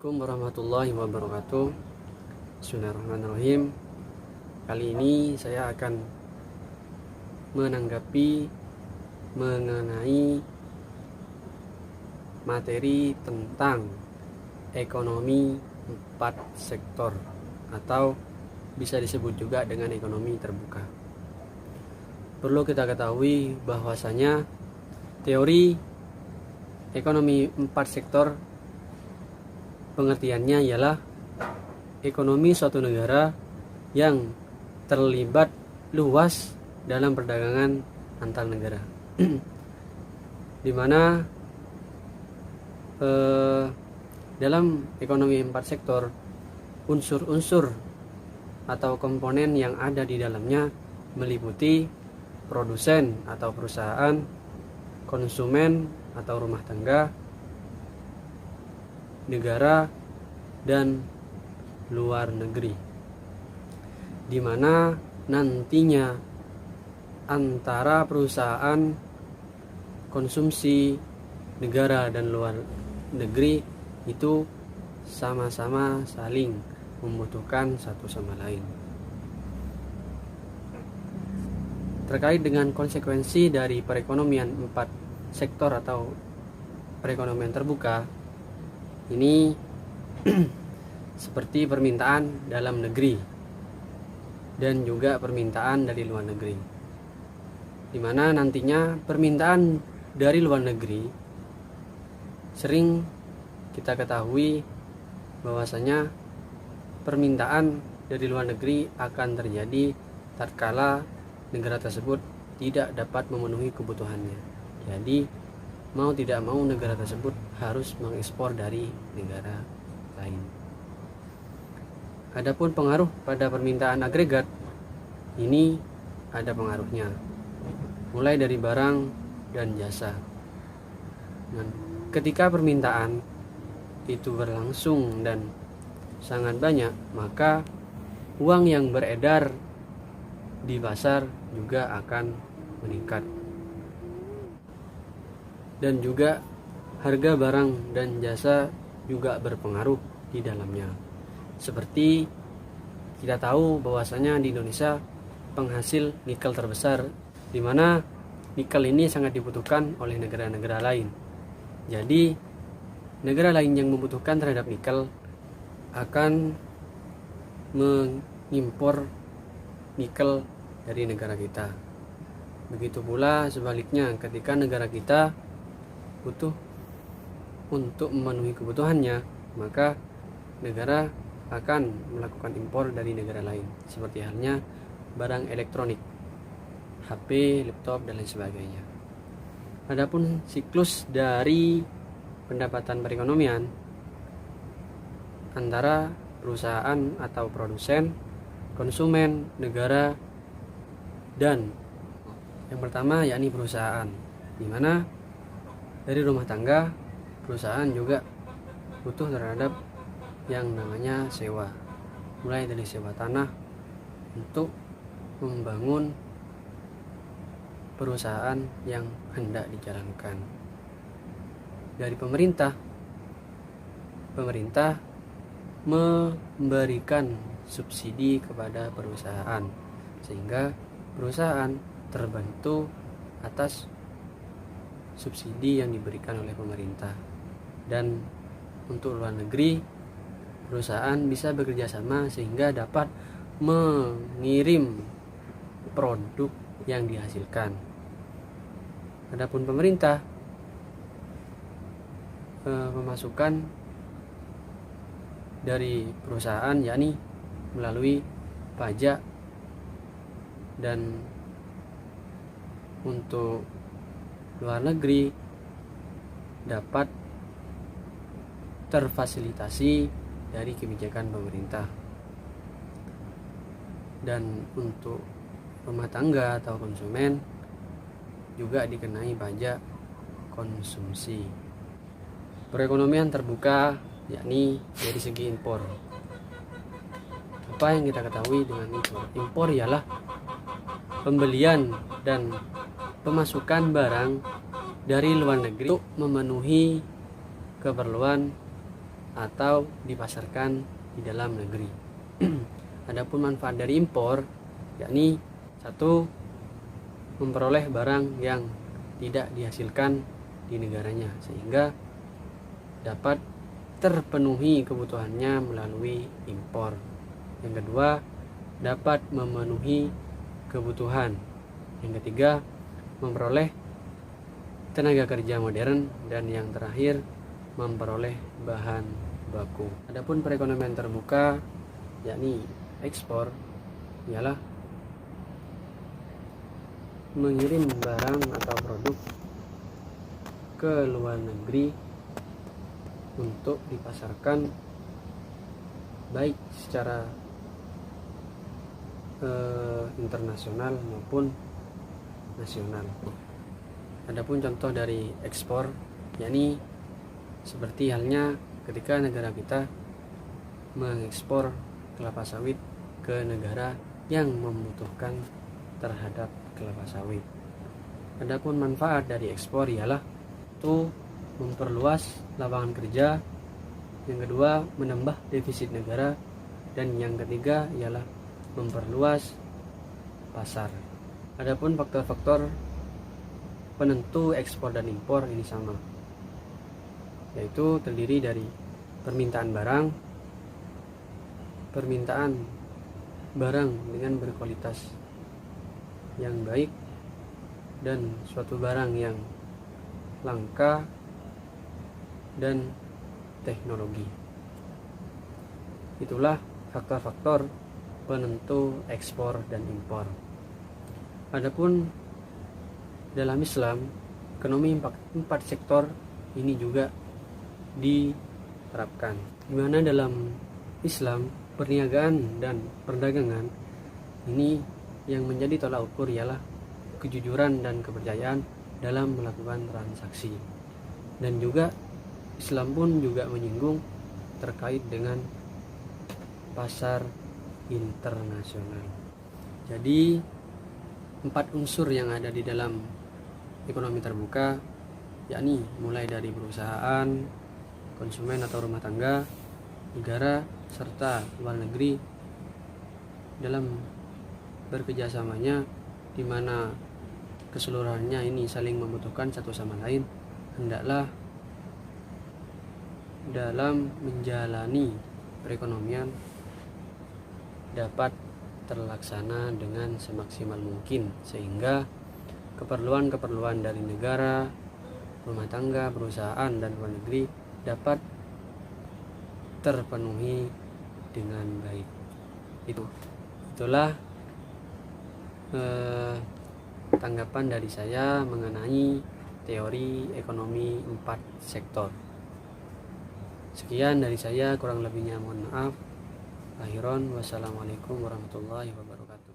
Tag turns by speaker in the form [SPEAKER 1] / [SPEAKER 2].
[SPEAKER 1] Assalamualaikum warahmatullahi wabarakatuh. Bismillahirrahmanirrahim. Kali ini saya akan menanggapi mengenai materi tentang ekonomi 4 sektor atau bisa disebut juga dengan ekonomi terbuka. Perlu kita ketahui bahwasanya teori ekonomi 4 sektor pengertiannya ialah ekonomi suatu negara yang terlibat luas dalam perdagangan antar negara, di mana dalam ekonomi 4 sektor unsur-unsur atau komponen yang ada di dalamnya meliputi produsen atau perusahaan, konsumen atau rumah tangga, negara, dan luar negeri, di mana nantinya antara perusahaan, konsumsi, negara, dan luar negeri itu sama-sama saling membutuhkan satu sama lain. Terkait dengan konsekuensi dari perekonomian 4 sektor atau perekonomian terbuka, ini seperti permintaan dalam negeri dan juga permintaan dari luar negeri, di mana nantinya permintaan dari luar negeri sering kita ketahui bahwasanya permintaan dari luar negeri akan terjadi tatkala negara tersebut tidak dapat memenuhi kebutuhannya. Jadi mau tidak mau negara tersebut harus mengekspor dari negara lain. Adapun pengaruh pada permintaan agregat, ini ada pengaruhnya, mulai dari barang dan jasa. Dan ketika permintaan itu berlangsung dan sangat banyak, maka uang yang beredar di pasar juga akan meningkat. Dan juga harga barang dan jasa juga berpengaruh di dalamnya. Seperti kita tahu bahwasanya di Indonesia penghasil nikel terbesar, di mana nikel ini sangat dibutuhkan oleh negara-negara lain. Jadi negara lain yang membutuhkan terhadap nikel akan mengimpor nikel dari negara kita. Begitu pula sebaliknya, ketika negara kita butuh untuk memenuhi kebutuhannya, maka negara akan melakukan impor dari negara lain, seperti halnya barang elektronik, HP, laptop, dan lain sebagainya. Adapun siklus dari pendapatan perekonomian antara perusahaan atau produsen, konsumen, negara, dan yang pertama yakni perusahaan, di mana dari rumah tangga, perusahaan juga butuh terhadap yang namanya sewa, mulai dari sewa tanah untuk membangun perusahaan yang hendak dijalankan. Dari pemerintah memberikan subsidi kepada perusahaan, sehingga perusahaan terbantu atas subsidi yang diberikan oleh pemerintah. Dan untuk luar negeri, perusahaan bisa bekerja sama sehingga dapat mengirim produk yang dihasilkan. Adapun pemerintah pemasukan dari perusahaan yakni melalui pajak, dan untuk luar negeri dapat terfasilitasi dari kebijakan pemerintah. Dan untuk rumah tangga atau konsumen juga dikenai pajak konsumsi. Perekonomian terbuka yakni dari segi impor. Apa yang kita ketahui dengan impor? Impor ialah pembelian dan pemasukan barang dari luar negeri untuk memenuhi keperluan atau dipasarkan di dalam negeri. Adapun manfaat dari impor, yakni satu, memperoleh barang yang tidak dihasilkan di negaranya sehingga dapat terpenuhi kebutuhannya melalui impor. Yang kedua, dapat memenuhi kebutuhan. Yang ketiga, memperoleh tenaga kerja modern. Dan yang terakhir, memperoleh bahan baku. Adapun perekonomian terbuka, yakni ekspor, ialah mengirim barang atau produk ke luar negeri untuk dipasarkan baik secara internasional maupun nasional. Adapun contoh dari ekspor, yakni seperti halnya ketika negara kita mengekspor kelapa sawit ke negara yang membutuhkan terhadap kelapa sawit. Adapun manfaat dari ekspor ialah itu memperluas lapangan kerja, yang kedua menambah defisit negara, dan yang ketiga ialah memperluas pasar. Adapun faktor-faktor penentu ekspor dan impor ini sama, yaitu terdiri dari permintaan barang dengan berkualitas yang baik dan suatu barang yang langka dan teknologi. Itulah faktor-faktor penentu ekspor dan impor. Adapun dalam Islam, ekonomi empat sektor ini juga diterapkan, di mana dalam Islam perniagaan dan perdagangan ini yang menjadi tolak ukur ialah kejujuran dan kepercayaan dalam melakukan transaksi. Dan juga Islam pun juga menyinggung terkait dengan pasar internasional. Jadi 4 unsur yang ada di dalam ekonomi terbuka, yakni mulai dari perusahaan, konsumen atau rumah tangga, negara, serta luar negeri dalam bekerjasamanya, di mana keseluruhannya ini saling membutuhkan satu sama lain, hendaklah dalam menjalani perekonomian dapat terlaksana dengan semaksimal mungkin, sehingga keperluan-keperluan dari negara, rumah tangga, perusahaan, dan luar negeri dapat terpenuhi dengan baik. Itulah tanggapan dari saya mengenai teori ekonomi 4 sektor. Sekian dari saya, kurang lebihnya mohon maaf. Akhiron, wassalamualaikum warahmatullahi wabarakatuh.